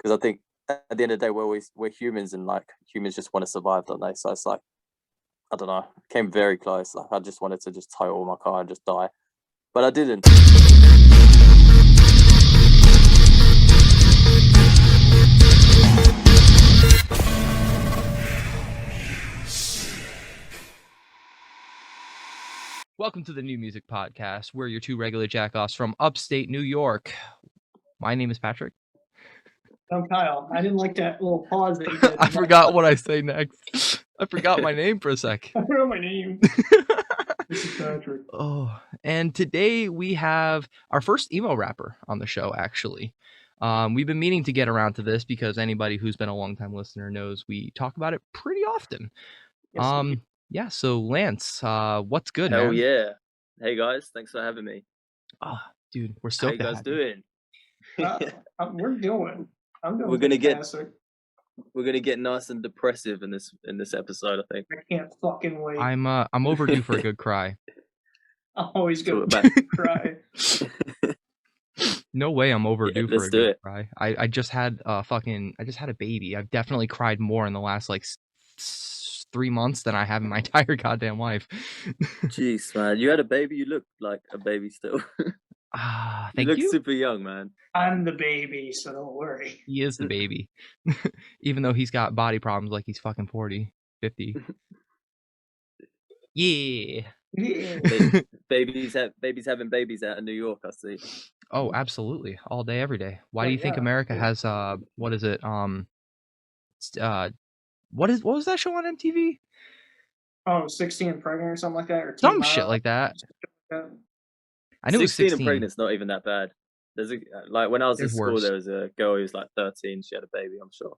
because I think at the end of the day we're humans, and like humans just want to survive, don't they? So it's like, I don't know, it came very close. Like I just wanted to just total my car and just die, but I didn't. Welcome to the New Music Podcast. We're your two regular jackoffs from upstate New York. My name is Patrick. I'm Kyle. I didn't like that little pause that you did. I forgot what I say next. I forgot my name for a sec. I forgot my name. This is Patrick. Oh, and today we have our first emo rapper on the show, actually. We've been meaning to get around to this because anybody who's been a longtime listener knows we talk about it pretty often. Yes, Yeah, so Lance, what's good, Hell man? yeah. Hey guys, thanks for having me. Dude, we're How stoked you to guys have you. doing? we're doing. I'm doing. We're gonna fantastic. We're gonna get nice and depressive in this episode, I think. I can't fucking wait. I'm overdue for a good cry. I'm always gonna Talk about- cry. No way I'm overdue for let's a do good it. cry. I just had a baby. I've definitely cried more in the last like 3 months than I have in my entire goddamn life. Jeez, man, you had a baby. You look like a baby still. Thank you look you. super young, man. I'm the baby, so don't worry. He is the baby. Even though he's got body problems like he's fucking 40, 50. Yeah. Yeah. Babies having babies out in New York, I see. Oh, absolutely. All day, every day. Why do you think Yeah. America has what is it? What was that show on MTV? Oh, 16 and pregnant or something like that, or Some shit like that. I knew it was 16 16. and pregnant's not even that bad. There's like when I was There's in school, worse. there was a girl who was like 13. She had a baby, I'm sure.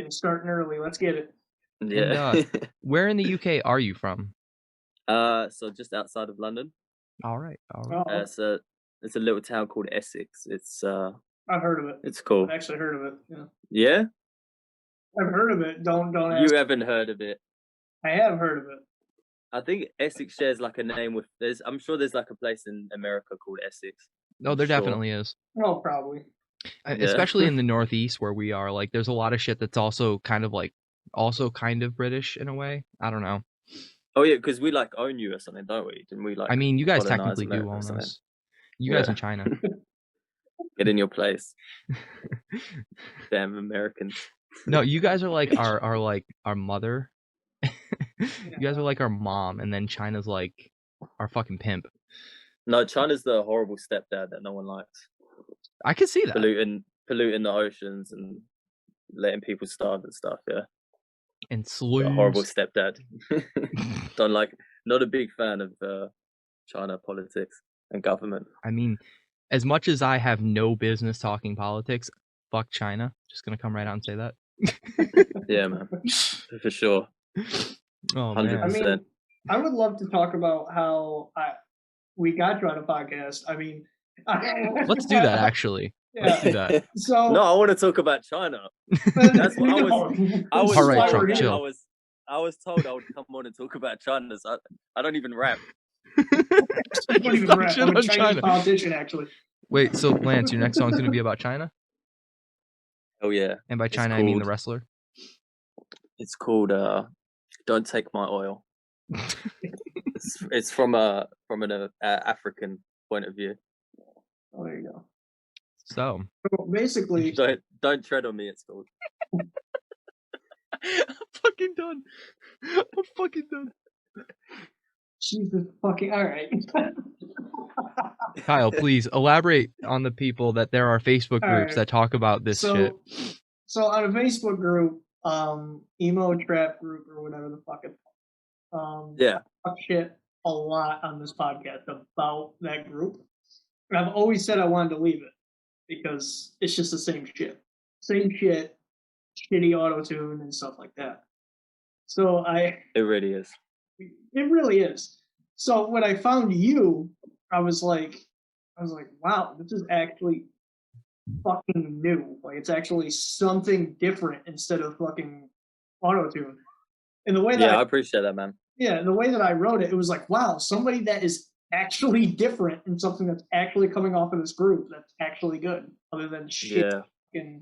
Starting early. Let's get it. Yeah. And, where in the UK are you from? So just outside of London. All right. It's a little town called Essex. It's I've heard of it. It's cool. I've actually heard of it. Yeah. Yeah? I've heard of it. Don't ask. You haven't heard of it. I have heard of it. I think Essex shares like a name with I'm sure there's like a place in America called Essex. No, there definitely is. Oh, probably. Especially in the Northeast where we are. Like there's a lot of shit that's also kind of British in a way. I don't know. Oh yeah, because we like own you or something, don't we? Didn't we like? I mean, you guys colonize technically America do or own something? us. You guys in China. Get in your place. Damn Americans. No, you guys are like our mother. You guys are like our mom, and then China's like our fucking pimp. No, China's the horrible stepdad that no one likes. I can see that. Polluting the oceans and letting people starve and stuff, yeah. And slaves. A horrible stepdad. Not a big fan of China politics and government. I mean, as much as I have no business talking politics, fuck China. Just gonna come right out and say that. Yeah, man. For sure. Oh, man. 100%. I mean, I would love to talk about how we got you on a podcast. I mean, let's do that actually. Yeah. Let's do that. So no, I want to talk about China. That's what I was. All right, Trump, chill. I was told I would come on and talk about China. So I don't even rap. I don't even rap. I'm a Chinese politician, actually. Wait, so Lance, your next song's gonna be about China? Oh yeah. And by China, I mean the wrestler. It's called "Don't Take My Oil." it's from an African point of view. Oh, there you go. So basically, don't tread on me. It's called. I'm fucking done. Jesus fucking all right. Kyle, please elaborate on the people that there are Facebook groups that talk about this shit. So on a Facebook group, emo trap group or whatever the fuck it's called. Yeah. Talk shit a lot on this podcast about that group. And I've always said I wanted to leave it because it's just the same shit. Shitty auto-tune and stuff like that. So It really is. It really is. So when I found you, I was like, wow, this is actually fucking new. Like it's actually something different instead of fucking auto-tune. And the way that I appreciate that, man. Yeah, the way that I wrote it, it was like, wow, somebody that is actually different and something that's actually coming off of this group that's actually good, other than shit and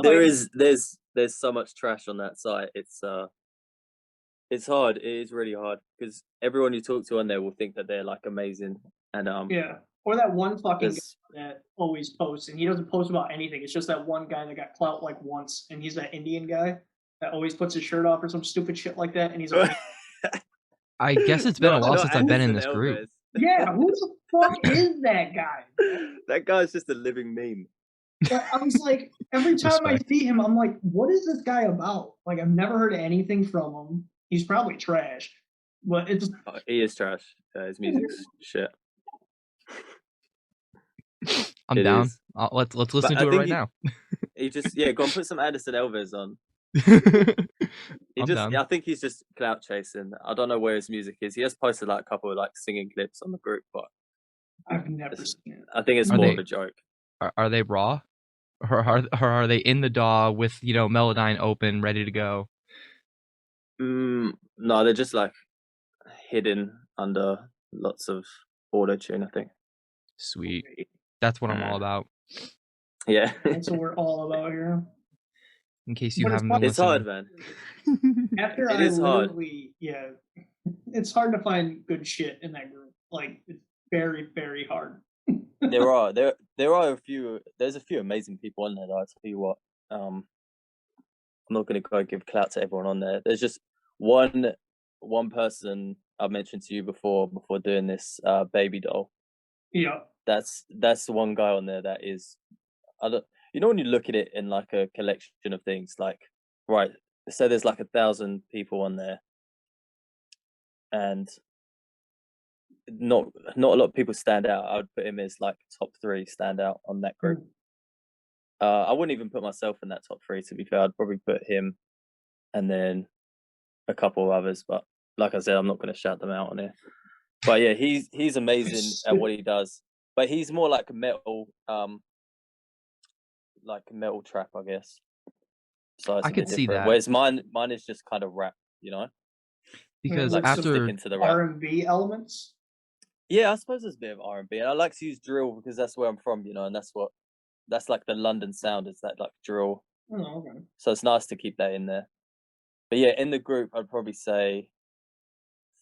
there's so much trash on that site. It's hard. It is really hard because everyone you talk to on there will think that they're like amazing, and Yeah. Or that one fucking guy there's that always posts, and he doesn't post about anything. It's just that one guy that got clout like once, and he's that Indian guy that always puts his shirt off or some stupid shit like that, and he's like, I guess it's been a while since I've been in this group. yeah, who the fuck is that guy? That guy's just a living meme. But I was like, every time I Respect. see him, I'm like, what is this guy about? Like, I've never heard anything from him. He's probably trash, but it's He is trash. His music's shit. I'm It down. is. Let's listen I to it think right now. He just go and put some Anderson Elvis on. I'm down. I think he's just clout chasing. I don't know where his music is. He has posted like a couple of like singing clips on the group, but I've never seen it. I think it's Are more they- of a joke. Are they raw? Or are they in the DAW with, Melodyne open, ready to go? No, they're just like hidden under lots of auto tune, I think. Sweet. That's what I'm all about. Yeah. That's what we're all about here. In case you But haven't been It's hard, man. After It I is hard. literally, it's hard to find good shit in that group. Like, it's very, very hard. There are a few. There's a few amazing people on there. Though, I'll tell you what. I'm not going to go give clout to everyone on there. There's just one person I've mentioned to you before doing this. Baby doll. Yeah. That's the one guy on there that is. When you look at it in like a collection of things, like right. So there's like 1,000 people on there, and not a lot of people stand out. I would put him as like top 3 stand out on that group. I wouldn't even put myself in that top 3, to be fair. I'd probably put him and then a couple of others, but like I said, I'm not going to shout them out on here. But yeah, he's amazing at what he does, but he's more like metal trap, I guess. So it's I a could bit see different. that. Whereas mine is just kind of rap, Because like after sticking to the rap. R&B elements. Yeah, I suppose there's a bit of R&B, and I like to use drill because that's where I'm from, and that's like the London sound, is that like drill. Oh, okay. So it's nice to keep that in there. But yeah, in the group, I'd probably say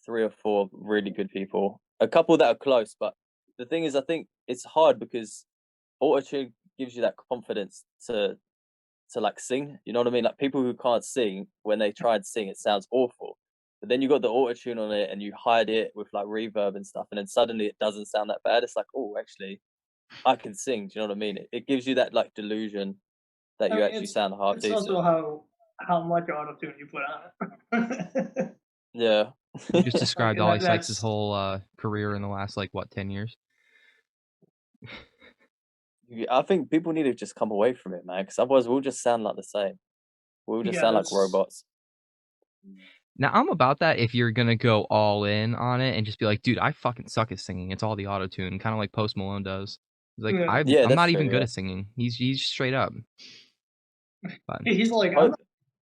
3 or 4 really good people. A couple that are close, but the thing is, I think it's hard because autotune gives you that confidence to like sing. You know what I mean? Like people who can't sing, when they try and sing, it sounds awful. But then you got the autotune on it, and you hide it with like reverb and stuff, and then suddenly it doesn't sound that bad. It's like, oh, actually, I can sing. Do you know what I mean? It gives you that like delusion that you actually sound half It's decent. also how much autotune you put on it. you Yeah. just described Like, Ollie Sykes' that's- whole career in the last 10 years. I think people need to just come away from it, man, because otherwise we'll just sound like the same. We'll just sound like that's- robots. Now I'm about that if you're gonna go all in on it and just be like, dude, I fucking suck at singing. It's all the auto tune, kind of like Post Malone does. He's like, Yeah. I'm that's not true, even good yeah. at singing. He's straight up. But He's like, I'm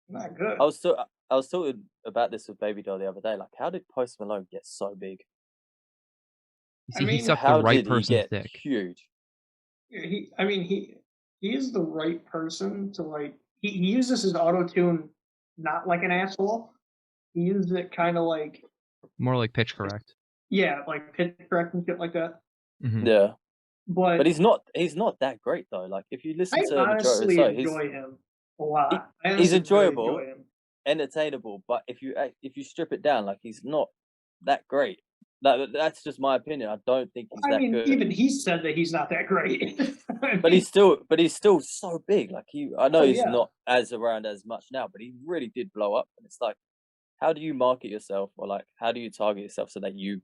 not good. I was talking about this with Baby Doll the other day. Like, how did Post Malone get so big? you see, he mean, sucked How the right did he person's get dick. huge? He is the right person to like. He uses his auto tune not like an asshole. He uses it kind of like More like pitch correct. like pitch correct and shit like that. Mhm. Yeah, But but he's not that great though. Like, if you listen I to the majority of honestly his songs, enjoy him a lot. I he's honestly really enjoyable. enjoy him. Entertainable, but if you strip it down, like, he's not that great. That's just my opinion. I don't think he's I that mean, good. even he said that he's not that great. But he's still so big. Like, I know Oh, he's yeah. not as around as much now, but he really did blow up. And it's like, how do you market yourself, or like, how do you target yourself so that you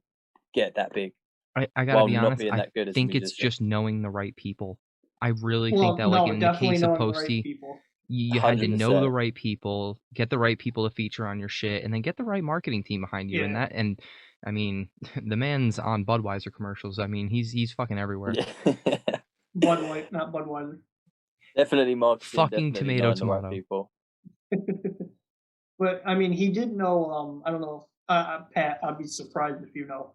get that big? I gotta While be not honest. being I that good as a think it's musician. just knowing the right people. I really well, think that, no, in the definitely case of knowing the Posty, right people. you had to know the 100%. right people, get the right people to feature on your shit, and then get the right marketing team behind you. Yeah. And I mean, the man's on Budweiser commercials. I mean, he's fucking everywhere. Yeah. Bud White, not Budweiser. Definitely marketing. Fucking Definitely tomato, knowing the right tomato. people. But I mean, he did know. I don't know, Pat. I'd be surprised if you know.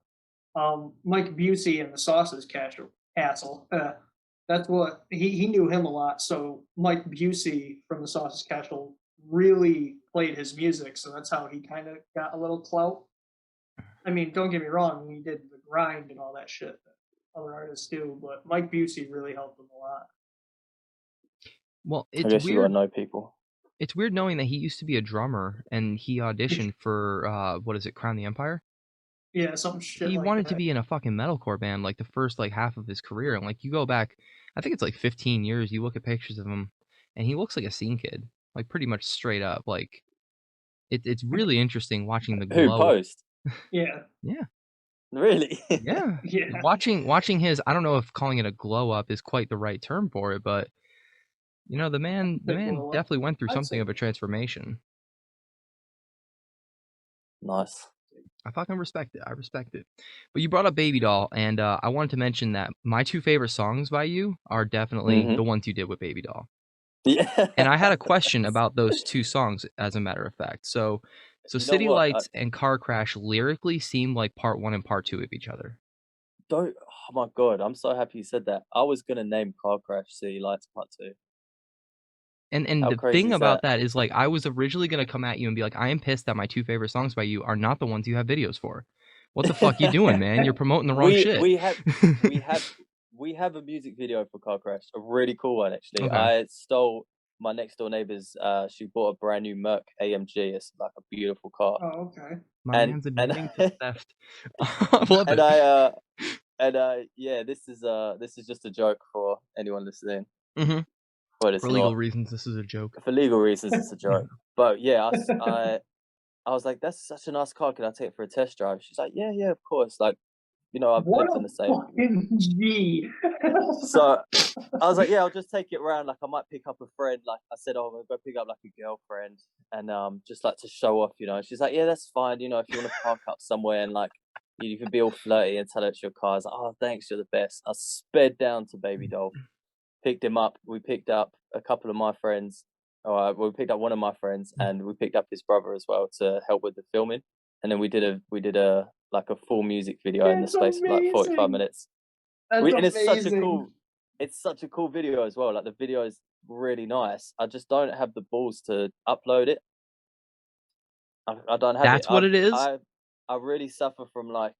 Mike Busey and the Sausage Castle. That That's what he knew him a lot. So Mike Busey from the Sausage Castle really played his music, so that's how he kind of got a little clout. I mean, don't get me wrong, he did the grind and all that shit that other artists do, but Mike Busey really helped him a lot. Well, I it's guess you gotta weird. know people. It's weird knowing that he used to be a drummer and he auditioned for what is it, Crown the Empire? Yeah, some shit He like wanted to that. be in a fucking metalcore band like the first like half of his career, and like you go back, I think it's like 15 years. You look at pictures of him, and he looks like a scene kid, like pretty much straight up. Like it's really interesting watching the Who glow. Post? Yeah, Yeah, Really? yeah. yeah. Watching his, I don't know if calling it a glow up is quite the right term for it, but you know the Big man blow up. definitely went through I'd something say of a transformation. Nice. I fucking respect it. I respect it. But you brought up Baby Doll, and I wanted to mention that my two favorite songs by you are definitely the ones you did with Baby Doll. Yeah. And I had a question about those two songs, as a matter of fact. So You know City what? Lights and Car Crash lyrically seem like part one and part two of each other. Don't. Oh my god! I'm so happy you said that. I was gonna name Car Crash City Lights Part 2. And How the crazy thing is about that? that is, like, I was originally gonna come at you and be like, I am pissed that my two favorite songs by you are not the ones you have videos for. What the fuck you doing, man? You're promoting the wrong we shit. we have we have we have a music video for Car Crash, a really cool one actually. Okay. I stole my next door neighbor's. She bought a brand new Merc AMG. It's like a beautiful car, Oh, okay. My and man's and admitting to theft. I love and it. yeah, this is just a joke for anyone listening, hmm but it's For legal not. reasons, this is a joke. For legal reasons, it's a joke. But yeah, I was like, that's such a nice car. Can I take it for a test drive? She's like, yeah, of course. Like, I've What lived a in the same. fucking G. So I was like, yeah, I'll just take it around. Like, I might pick up a friend. Like, I said, oh, I'm gonna go pick up like a girlfriend, and just like to show off. She's like, yeah, that's fine. If you want to park up somewhere and like, you can be all flirty and tell her it's your car. I was like, oh, thanks, you're the best. I sped down to Baby Doll, picked him up. We picked up a couple of my friends. We picked up one of my friends, and we picked up his brother as well to help with the filming. And then we did a like a full music video in the That's space of like 45 amazing. minutes. That's And amazing. it's such a cool video as well. Like the video is really nice. I just don't have the balls to upload it. I don't have it. That's what it is? I really suffer from like,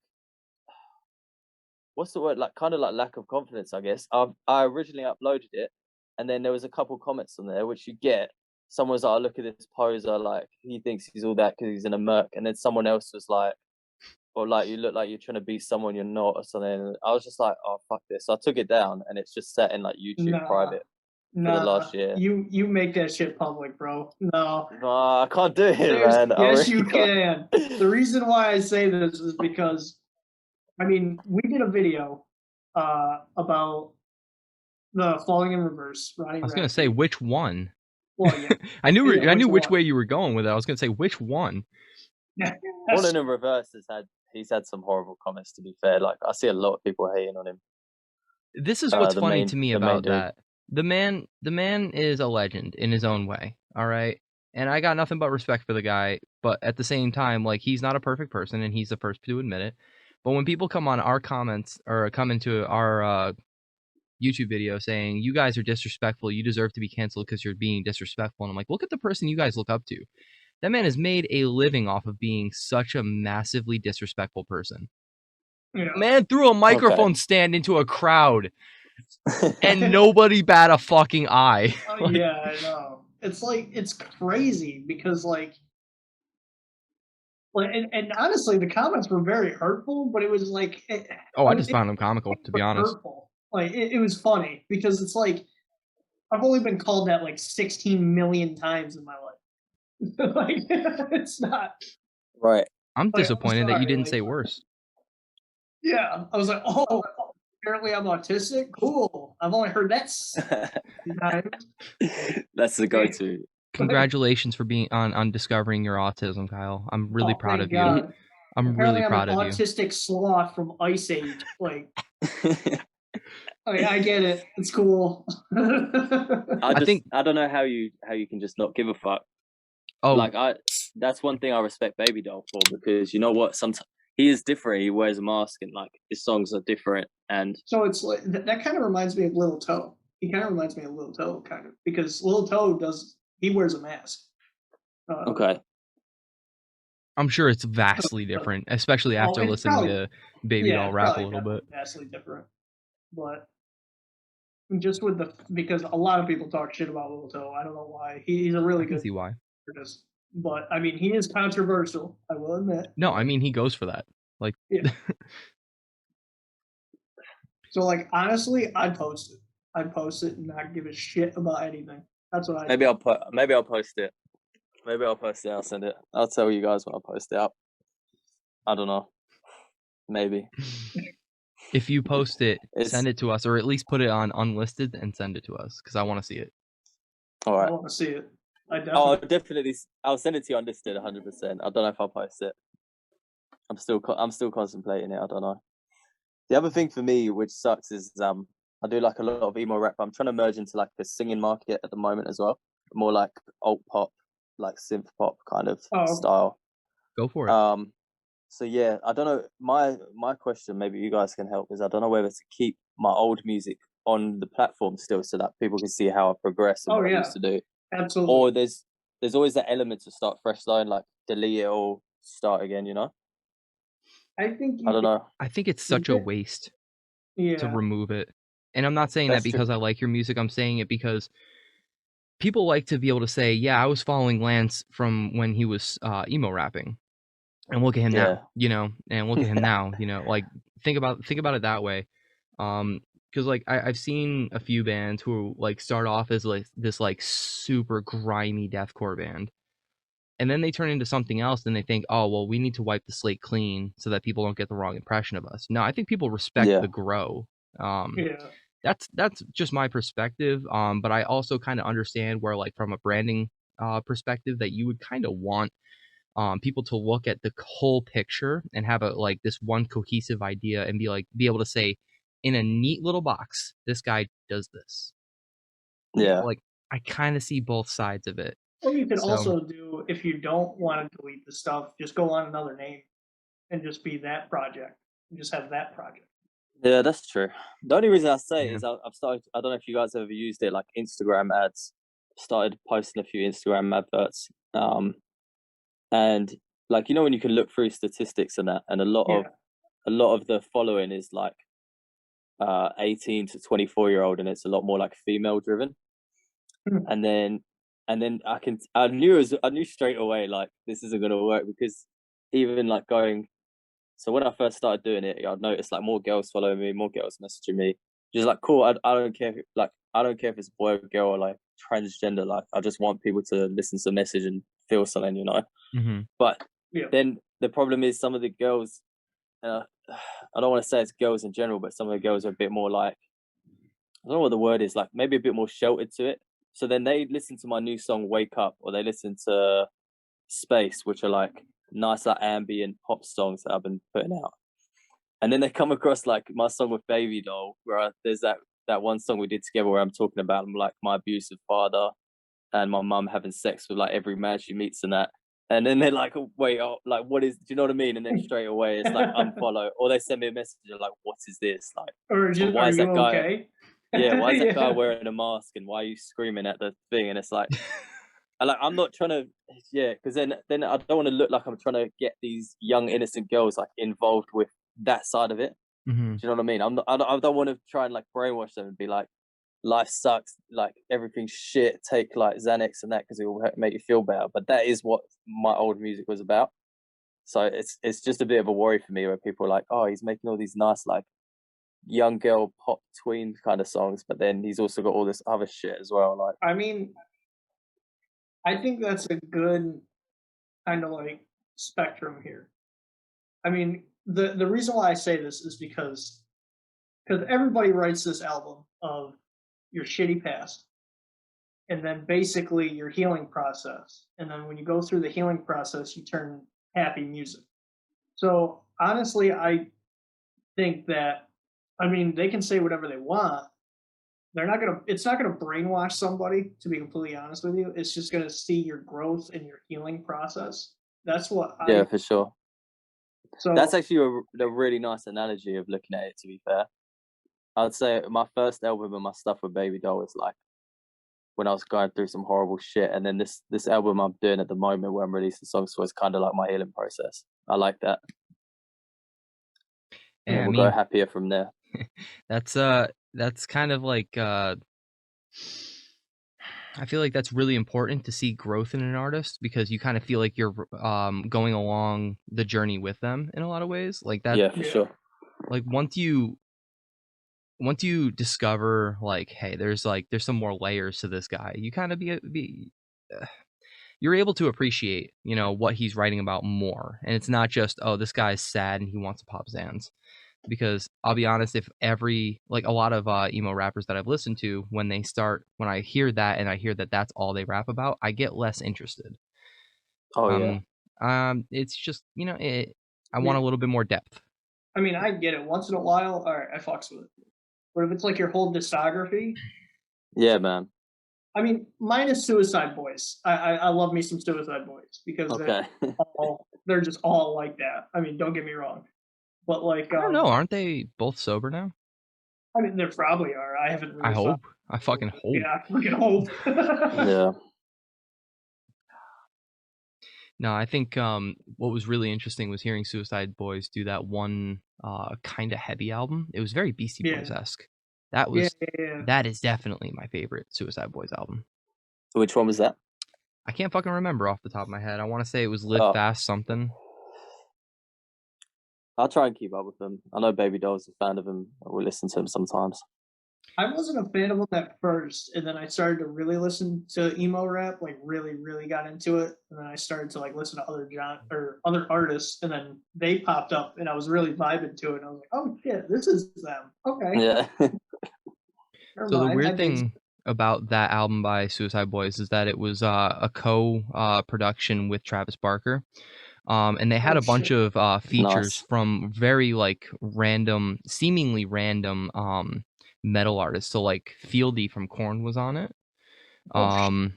what's the word? Like kind of like lack of confidence, I guess. I originally uploaded it, and then there was a couple comments on there which you get. Someone was like, oh, look at this poser, like he thinks he's all that because he's in a Merc, and then someone else was like, or like you look like you're trying to be someone you're not or something. And I was just like, oh fuck this. So I took it down, and it's just set in like YouTube Nah, private for the nah. last year. You make that shit public, bro. No. I can't do it, man. I Yes, really you can't. can. The reason why I say this is because, I mean, we did a video about the Falling in Reverse, Ronnie I was gonna say, Radke. which one? Well, yeah. I knew Yeah, I knew which one? way you were going with it. I was gonna say, which one? Falling in Reverse he's had some horrible comments, to be fair. Like I see a lot of people hating on him. This is what's funny to me the main about dude. that. The man is a legend in his own way. All right. And I got nothing but respect for the guy, but at the same time, like, he's not a perfect person, and he's the first to admit it. But when people come on our comments or come into our YouTube video saying, you guys are disrespectful, you deserve to be canceled because you're being disrespectful, and I'm like, look at the person you guys look up to. That man has made a living off of being such a massively disrespectful person. Yeah. Man threw a microphone stand into a crowd and nobody bat a fucking eye. Yeah, I know. It's crazy because and honestly, the comments were very hurtful, but it was like, I just found them comical, to be honest. hurtful. Like it was funny because it's like I've only been called that like 16 million times in my life. Like it's not right. I'm disappointed that you didn't say like, worse. Yeah, I was like, oh, apparently I'm autistic. Cool. I've only heard that times. That's the go-to. Congratulations for being on discovering your autism, Kyle. I'm really proud of God. you. I'm apparently really proud I'm of an autistic sloth from Ice Age. Like, I get it. It's cool. I don't know how you can just not give a fuck. Oh, like that's one thing I respect Baby Doll for, because you know what? Sometimes he is different. He wears a mask and like his songs are different. And So it's like that kind of reminds me of Little Toe. He kind of reminds me of Little Toe, kind of, because Little Toe he wears a mask. okay, I'm sure it's vastly different, especially after it's listening probably, to Baby yeah, Doll it's rap a probably little bit. vastly different. But just with because a lot of people talk shit about Little Toe. I don't know why. He's a really I can good see why. artist. But I mean, he is controversial, I will admit. No, I mean he goes for that. Like, Yeah. So like honestly, I'd post it. I'd post it and not give a shit about anything. That's what I maybe I'll post it. Maybe I'll post it. I'll send it. I'll tell you guys when I post it up. I don't know. Maybe. if you post it, send it to us, or at least put it on unlisted and send it to us, because I want to see it. All right. I want to see it. I'll send it to you unlisted 100%. I don't know if I'll post it. I'm still contemplating it. I don't know. The other thing for me, which sucks, is I do like a lot of emo rap. I'm trying to merge into like a singing market at the moment as well. More like alt pop, like synth pop kind of style. Go for it. So yeah, I don't know. My question, maybe you guys can help, is I don't know whether to keep my old music on the platform still, so that people can see how I progress and what I used to do. Absolutely. Or there's always that element to start fresh though, and like delete it or start again. You know. I think I don't know. I think it's such a waste to remove it. And I'm not saying That's that because I like your music. I'm saying it because people like to be able to say, yeah, I was following Lance from when he was emo rapping. And look at him now, you know, and look at him now, you know, like think about it that way. Because like I've seen a few bands who like start off as like this like super grimy deathcore band, and then they turn into something else, and they think, oh well, we need to wipe the slate clean so that people don't get the wrong impression of us. No, I think people respect the grow. That's just my perspective. But I also kind of understand where, like, from a branding perspective, that you would kind of want people to look at the whole picture and have a like this one cohesive idea and be able to say, in a neat little box, this guy does this. Yeah. Like, I kind of see both sides of it. Or you could also do, if you don't want to delete the stuff, just go on another name and just be that project. And just have that project. Yeah, that's true. The only reason I say it is I've started. I don't know if you guys have ever used it, like Instagram ads. Started posting a few Instagram adverts, and like, you know, when you can look through statistics and that, and a lot of the following is like 18 to 24-year-old, and it's a lot more like female driven. And then I knew straight away like this isn't gonna work, because even like going. So when I first started doing it, I'd noticed like more girls following me, more girls messaging me. Just like, cool. I don't care. I don't care if it's a boy or girl or like transgender. Like, I just want people to listen to the message and feel something, you know. But then the problem is some of the girls. I don't want to say it's girls in general, but some of the girls are a bit more like, I don't know what the word is, like maybe a bit more sheltered to it. So then they listen to my new song "Wake Up," or they listen to Space, which are like nice like ambient pop songs that I've been putting out, and then they come across like my song with Baby Doll, where there's that one song we did together where I'm talking about like my abusive father and my mum having sex with like every man she meets and that, and then they're like, oh, wait, like what is, do you know what I mean? And then straight away it's like unfollow, or they send me a message like, what is this, like, or just, why is that guy okay? Yeah, why is that guy wearing a mask, and why are you screaming at the thing? And it's like, I'm not trying to, because then I don't want to look like I'm trying to get these young innocent girls like involved with that side of it. Do you know what I mean? I don't want to try and like brainwash them and be like, life sucks, like everything's shit, take like Xanax and that because it will make you feel better. But that is what my old music was about. So it's just a bit of a worry for me where people are like, oh, he's making all these nice like young girl pop tween kind of songs, but then he's also got all this other shit as well. Like, I mean, I think that's a good kind of like spectrum here. I mean, the reason why I say this is because everybody writes this album of your shitty past, and then basically your healing process, and then when you go through the healing process, you turn happy music. So honestly, I think that, I mean, they can say whatever they want. It's not gonna brainwash somebody, to be completely honest with you. It's just gonna see your growth and your healing process. That's what yeah, for sure. So That's actually a really nice analogy of looking at it, to be fair. I'd say my first album and my stuff with Baby Doll was like when I was going through some horrible shit, and then this album I'm doing at the moment where I'm releasing songs for is kind of like my healing process. I like that. And Yeah, then we'll go happier from there. that's kind of like I feel like that's really important to see growth in an artist, because you kind of feel like you're going along the journey with them in a lot of ways. Like that, Yeah, for sure. like once you discover like, hey, there's some more layers to this guy, you kind of you're able to appreciate, you know, what he's writing about more. And it's not just, oh, this guy's sad and he wants to pop Zans. Because I'll be honest, if a lot of emo rappers that I've listened to, when I hear that and I hear that that's all they rap about, I get less interested. Oh yeah. It's just, you know, I want a little bit more depth. I mean, I get it. Once in a while, all right, I fucks with it. But if it's like your whole discography, yeah, man. I mean, minus Suicide Boys. I love me some Suicide Boys because they're just all like that. I mean, don't get me wrong, but like I don't know, aren't they both sober now? I mean, they probably are. I haven't really. I hope. I fucking hope. Yeah, I fucking hope. Yeah. No, I think what was really interesting was hearing Suicide Boys do that one kind of heavy album. It was very Beastie Boys-esque. That was that is definitely my favorite Suicide Boys album. So which one was that? I can't fucking remember off the top of my head. I want to say it was Live Fast something. I'll try and keep up with them. I know Baby Doll's a fan of him. We listen to him sometimes. I wasn't a fan of him at first, and then I started to really listen to emo rap, like really, really got into it. And then I started to like listen to other artists, and then they popped up, and I was really vibing to it. And I was like, oh shit, this is them. Okay. Yeah. So the weird thing about that album by Suicide Boys is that it was a co-production with Travis Barker. And they had a bunch of features from very like seemingly random metal artists. So like Fieldy from Korn was on it. No,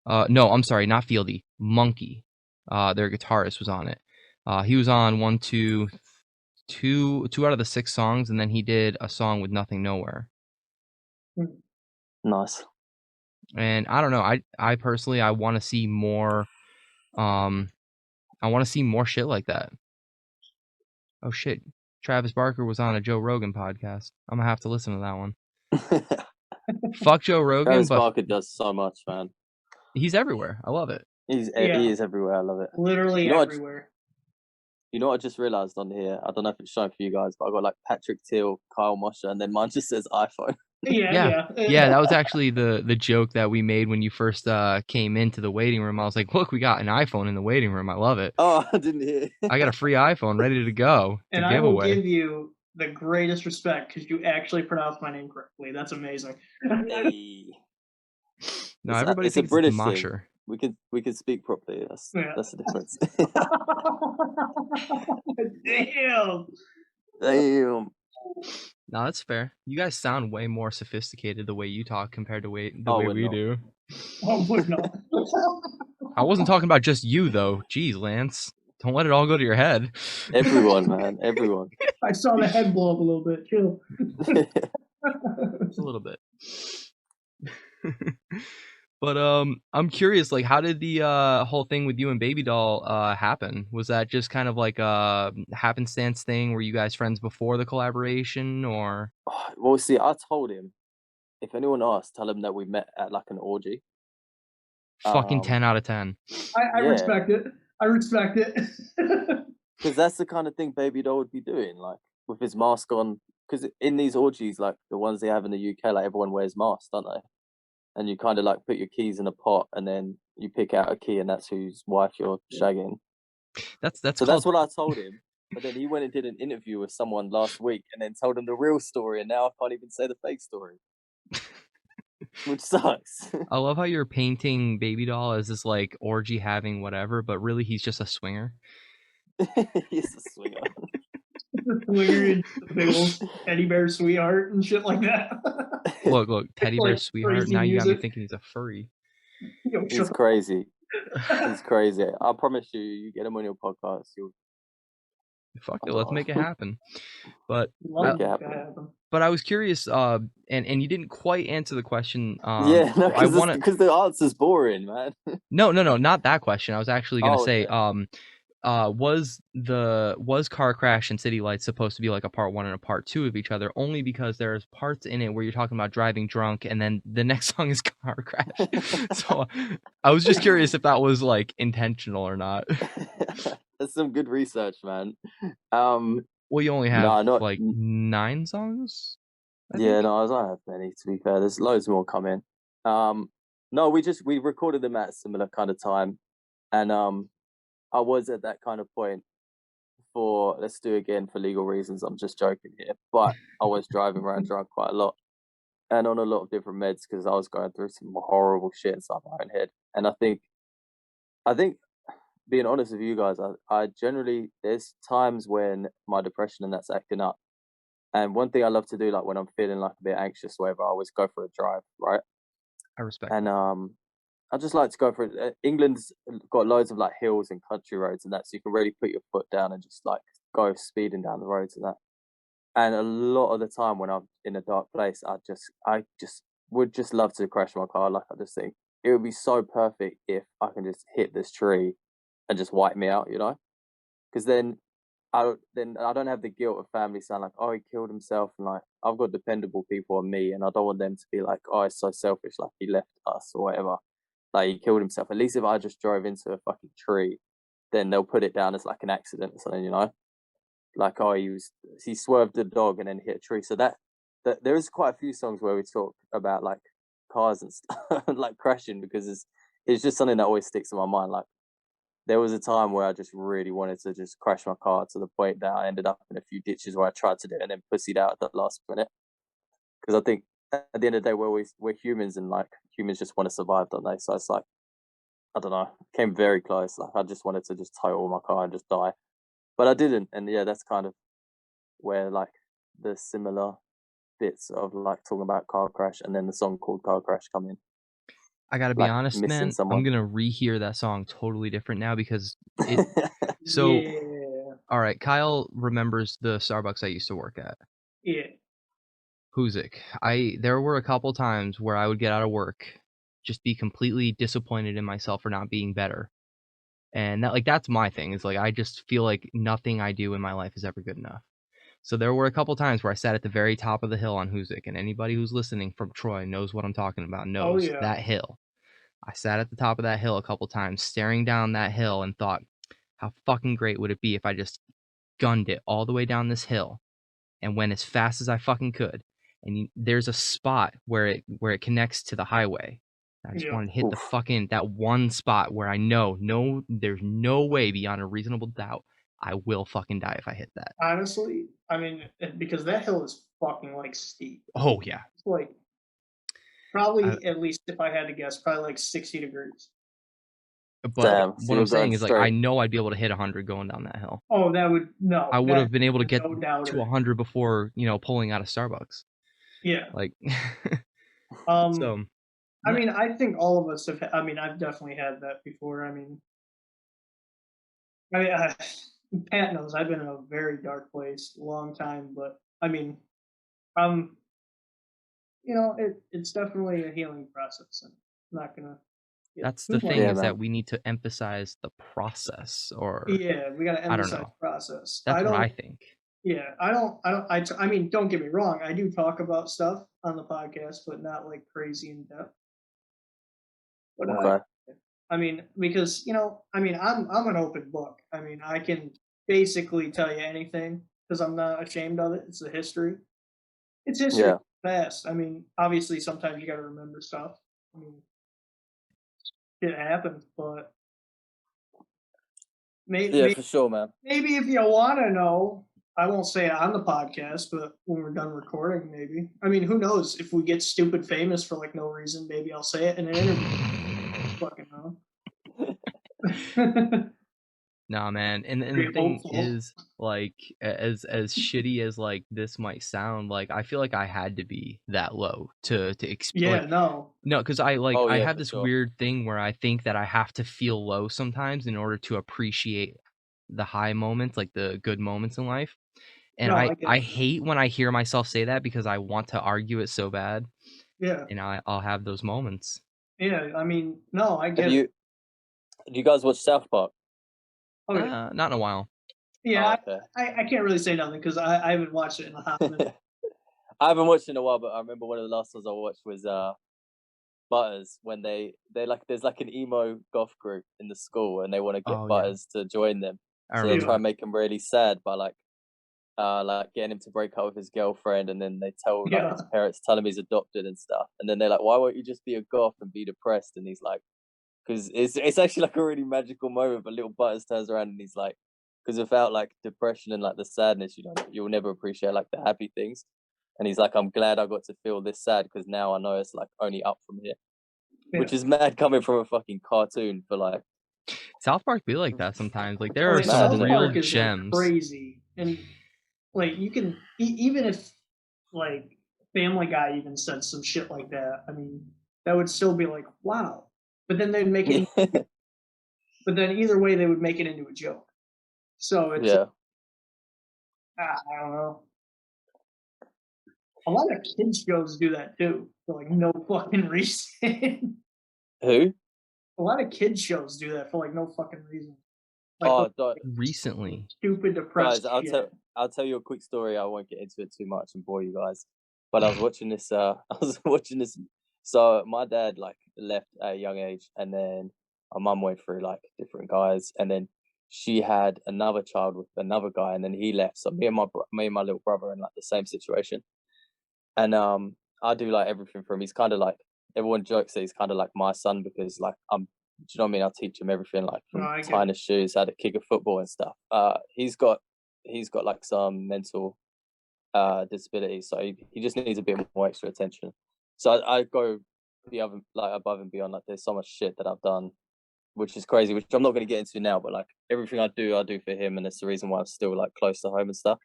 I'm sorry, not Fieldy. Monkey, their guitarist, was on it. He was on two out of the 6 songs, and then he did a song with Nothing Nowhere. Nice. And I don't know. I personally I want to see more. I want to see more shit like that. Oh shit. Travis Barker was on a Joe Rogan podcast. I'm gonna have to listen to that one. Fuck Joe Rogan. Travis Barker does so much, man. He's everywhere. I love it. He is everywhere. I love it. Literally everywhere. You know what I just realised on here? I don't know if it's showing for you guys, but I got like Patrick Teal, Kyle Mosher, and then mine just says iPhone. Yeah, that was actually the joke that we made when you first came into the waiting room. I was like, look, we got an iPhone in the waiting room. I love it. Oh, I didn't hear. I got a free iPhone ready to go. And I will give you the greatest respect because you actually pronounced my name correctly. That's amazing. Hey. No, everybody thinks it's Mosher. We could speak properly. That's the difference. Damn. No, that's fair. You guys sound way more sophisticated the way you talk compared to the way we do. Oh, no. I wasn't talking about just you though. Jeez, Lance. Don't let it all go to your head. Everyone, man. Everyone. I saw the head blow up a little bit. Chill. Just a little bit. But I'm curious, like, how did the whole thing with you and Baby Doll happen? Was that just kind of like a happenstance thing? Were you guys friends before the collaboration, or? Well, see, I told him, if anyone asks, tell him that we met at like an orgy. Fucking 10 out of 10. I respect it. I respect it. Because that's the kind of thing Baby Doll would be doing, like with his mask on. Because in these orgies, like the ones they have in the UK, like everyone wears masks, don't they? And you kind of like put your keys in a pot, and then you pick out a key, and that's whose wife you're shagging. That's what I told him. But then he went and did an interview with someone last week, and then told him the real story, and now I can't even say the fake story, which sucks. I love how you're painting Baby Doll as this like orgy having whatever, but really he's just a swinger. He's a swinger. Big old teddy bear sweetheart and shit like that. Look, teddy bear sweetheart. Now you got me thinking he's a furry. He's crazy. He's crazy. I promise you, you get him on your podcast, Fuck it, let's make it happen. But Love Make it that to happen. happen. but I was curious, and you didn't quite answer the question. Yeah, no, I want to. because the answer's boring, man. No, not that question. I was actually gonna Oh, say, okay. was Car Crash and City Lights supposed to be like a part 1 and a part 2 of each other? Only because there's parts in it where you're talking about driving drunk, and then the next song is Car Crash. So I was just curious if that was like intentional or not. That's some good research, man. Well, you only have no, not like 9 songs. I yeah, think? no, I don't have many, to be fair. There's loads more coming. No, we recorded them at a similar kind of time, and I was at that kind of point for let's do again for legal reasons. I'm just joking here, but I was driving around drunk quite a lot and on a lot of different meds because I was going through some horrible shit inside my own head. And I think being honest with you guys, I generally there's times when my depression and that's acting up. And one thing I love to do, like when I'm feeling like a bit anxious, or whatever, I always go for a drive, right? I respect And that. I just like to go for it. England's got loads of like hills and country roads and that, so you can really put your foot down and just like go speeding down the roads and that. And a lot of the time when I'm in a dark place, I just would just love to crash my car. Like I just think it would be so perfect if I can just hit this tree and just wipe me out, you know? Because then I don't have the guilt of family saying like, oh, he killed himself, and like I've got dependable people on me, and I don't want them to be like, oh, it's so selfish, like he left us or whatever, like he killed himself. At least if I just drove into a fucking tree, then they'll put it down as like an accident or something, you know? Like oh, he swerved the dog and then hit a tree. So that there is quite a few songs where we talk about like cars and stuff, like crashing, because it's just something that always sticks in my mind. Like there was a time where I just really wanted to just crash my car to the point that I ended up in a few ditches where I tried to do it and then pussied out at the last minute. Because I think at the end of the day, we're humans and like humans just want to survive, don't they? So it's like I don't know, came very close. Like I just wanted to just total my car and just die, but I didn't. And yeah, that's kind of where like the similar bits of like talking about car crash and then the song called Car Crash come in. I gotta be Like honest, missing man. I'm someone. gonna rehear that song totally different now because it. So, Yeah. all right, Kyle remembers the Starbucks I used to work at. Yeah. NUMUSICK. There were a couple times where I would get out of work, just be completely disappointed in myself for not being better, and that's my thing. Is like I just feel like nothing I do in my life is ever good enough. So there were a couple times where I sat at the very top of the hill on NUMUSICK, and anybody who's listening from Troy knows what I'm talking about. Oh Knows yeah. that hill. I sat at the top of that hill a couple times, staring down that hill, and thought, how fucking great would it be if I just gunned it all the way down this hill and went as fast as I fucking could. And there's a spot where it connects to the highway. I just Yeah. wanted to hit the Oof. fucking that one spot where I know there's no way beyond a reasonable doubt I will fucking die if I hit that. Honestly, I mean, because that hill is fucking like steep. Oh yeah. It's like probably at least if I had to guess, probably like 60 degrees. But Damn. So what I'm you're going saying is like I straight. know I'd be able to hit 100 going down that hill. Oh, that would no. I would have been able to get no doubt. to 100 before, pulling out of Starbucks. Yeah. Like Um. so I yeah. mean, I think all of us have. I mean, I've definitely had that before. Pat knows I've been in a very dark place a long time, but I mean, um, it's definitely a healing process. I'm not gonna get That's too the much. thing Yeah, is that man. we need to emphasize the process, or Yeah, we gotta I don't emphasize know. process. I That's what I don't. think. Yeah, I mean, don't get me wrong. I do talk about stuff on the podcast, but not like crazy in depth. But Okay. I mean, because I'm an open book. I mean, I can basically tell you anything because I'm not ashamed of it. It's a history. It's history. Yeah. Fast. I mean, obviously, sometimes you got to remember stuff. I mean, it happens, but Yeah, maybe for sure, man. maybe if you want to know, I won't say it on the podcast, but when we're done recording, maybe. I mean, who knows? If we get stupid famous for like no reason, maybe I'll say it in an interview. Fucking know. Nah, man. And the Pretty thing hopeful. is, like, as shitty as like this might sound, like I feel like I had to be that low to Yeah, like no. no, because Oh I yeah, have for this sure. weird thing where I think that I have to feel low sometimes in order to appreciate the high moments, like the good moments in life. And No, I I get I it. hate when I hear myself say that because I want to argue it so bad, Yeah, and I'll have those moments. yeah. I mean, no, I Have get it. you guys watched South Park? Oh yeah, Not in a while. yeah. Oh, okay. I can't really say nothing because I haven't watched it in a hot minute. I haven't watched it in a while, but I remember one of the last ones I watched was Butters, when they like there's like an emo goth group in the school and they want to get Oh, yeah. Butters to join them. I So they remember try Yeah. and make him really sad by like getting him to break up with his girlfriend, and then they tell like Yeah. his parents tell him he's adopted and stuff, and then they're like, why won't you just be a goth and be depressed? And he's like, because it's actually like a really magical moment, but little Butters turns around and he's like, because without like depression and like the sadness, you'll never appreciate like the happy things. And he's like, I'm glad I got to feel this sad because now I know it's like only up from here, Yeah. which is mad coming from a fucking cartoon for like, South Park be like that sometimes. Like there Oh are yeah, it's mad, some South isn't it? real Park is like gems. crazy, and like you can even if like Family Guy even said some shit like that. I mean, that would still be like wow. But then they'd make it. But then either way, they would make it into a joke. So it's Yeah. I don't know. A lot of kids shows do that too for like no fucking reason. Who? A lot of kids shows do that for like no fucking reason. Like Oh, Recently. stupid depressed guys, shit. I'll tell you a quick story. I won't get into it too much and bore you guys. But I was watching this. I was watching this. So my dad like left at a young age, and then my mum went through like different guys, and then she had another child with another guy, and then he left. So me and my little brother are in like the same situation, and I do like everything for him. He's kind of like, everyone jokes that he's kind of like my son because like do you know what I mean? I teach him everything like No, from I get tying his shoes, how to kick a football and stuff. He's got like some mental disability, so he just needs a bit more extra attention. So I go the other like above and beyond. Like there's so much shit that I've done, which is crazy, which I'm not going to get into now. But like everything I do for him, and it's the reason why I'm still like close to home and stuff.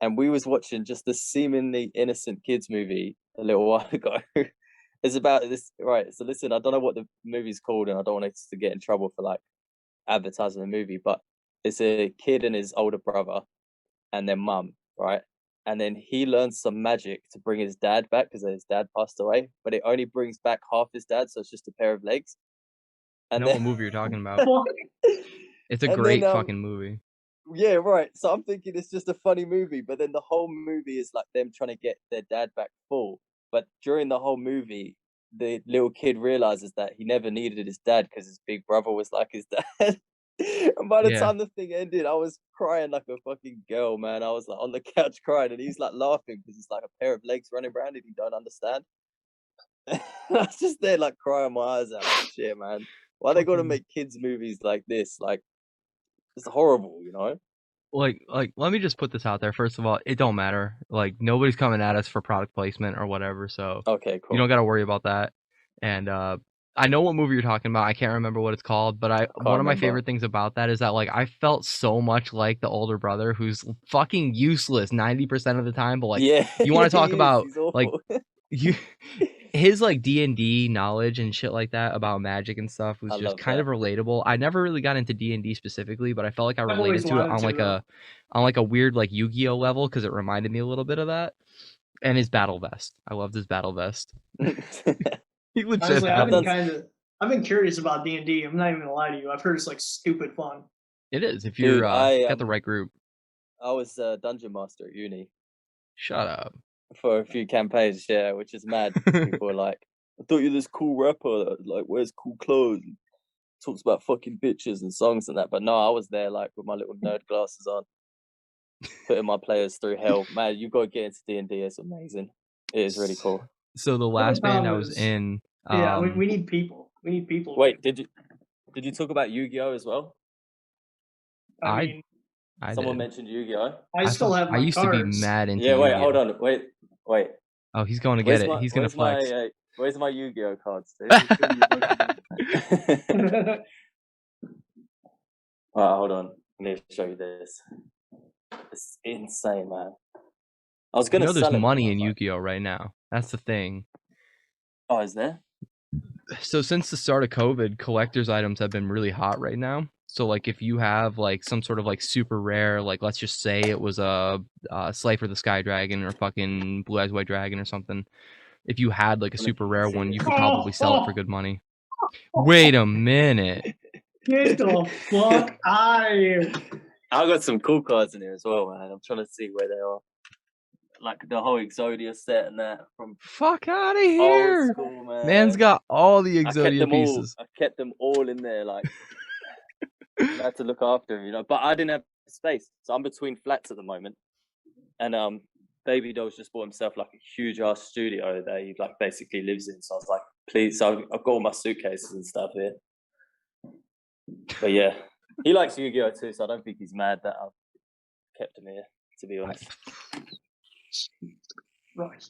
And we was watching just a seemingly innocent kids movie a little while ago. It's about this, right? So listen, I don't know what the movie's called, and I don't want us to get in trouble for like advertising the movie, but it's a kid and his older brother and their mum, right? And then he learns some magic to bring his dad back because his dad passed away, but it only brings back half his dad, so it's just a pair of legs. I And know then, what movie you're talking about. Fuck. It's a and then great fucking movie. yeah, right. So I'm thinking it's just a funny movie, but then the whole movie is like them trying to get their dad back full. But during the whole movie, the little kid realizes that he never needed his dad because his big brother was like his dad. And by the Yeah. time the thing ended, I was crying like a fucking girl, man. I was like on the couch crying, and he's like laughing because it's like a pair of legs running around and he don't understand. I was just there like crying my eyes out. Like, shit, man. Why they gotta Fucking make kids movies like this? Like, it's horrible, you know? like let me just put this out there. First of all, it don't matter. Like nobody's coming at us for product placement or whatever, so Okay, you cool. don't got to worry about that. And I know what movie you're talking about. I can't remember what it's called, but one of my remember. favorite things about that is that like I felt so much like the older brother who's fucking useless 90% of the time, but like Yeah, you want to talk he is. about He's like awful. you his like D&D knowledge and shit like that about magic and stuff was I just love kind that. of relatable. I never really got into D&D specifically, but I felt like I I've related always to it wanted to, on like a weird like Yu-Gi-Oh level because it reminded me a little bit of that. And his battle vest. I loved his battle vest. He legit Honestly, had one. I've been curious about D&D. I'm not even gonna lie to you. I've heard it's like stupid fun. It is if Dude, you're got the right group. I was a dungeon master at uni Shut up. for a few campaigns, yeah, which is mad. People were like, I thought you're this cool rapper that like wears cool clothes and talks about fucking bitches and songs and that. But no, I was there like with my little nerd glasses on, putting my players through hell. Man, you gotta get into D&D. It's amazing. It is really cool. So the Other last band I problem was is- in, Yeah, we need people. We need people. Wait, did you talk about Yu-Gi-Oh as well? I mean, I Someone did. mentioned Yu-Gi-Oh. I still have my I used cards. to be mad into Yeah, wait, Yu-Gi-Oh. hold on, wait. Oh, he's going to get it. He's gonna flex. Where's my Yu-Gi-Oh cards? Alright, hold on. Let me show you this. It's insane, man. I was You gonna know there's sell it. money in Yu-Gi-Oh right now. That's the thing. Oh, is there? So since the start of COVID, collector's items have been really hot right now. So like if you have like some sort of like super rare, like let's just say it was a Slifer the Sky Dragon or fucking Blue Eyes White Dragon or something. If you had like a super rare See one, it. you could probably sell it for good money. Wait a minute. Get the fuck out of here. I got some cool cards in here as well, man. I'm trying to see where they are. Like the whole Exodia set and that from Fuck out of old here. school, man. Man's got all the I kept Exodia them all. pieces. I kept them all in there, like I had to look after them, you know. But I didn't have space, so I'm between flats at the moment. And Baby Doll's just bought himself like a huge ass studio that he like basically lives in. So I was like, please. So I've got all my suitcases and stuff here. But yeah, he likes Yu-Gi-Oh too, so I don't think he's mad that I've kept him here. To be honest. Right.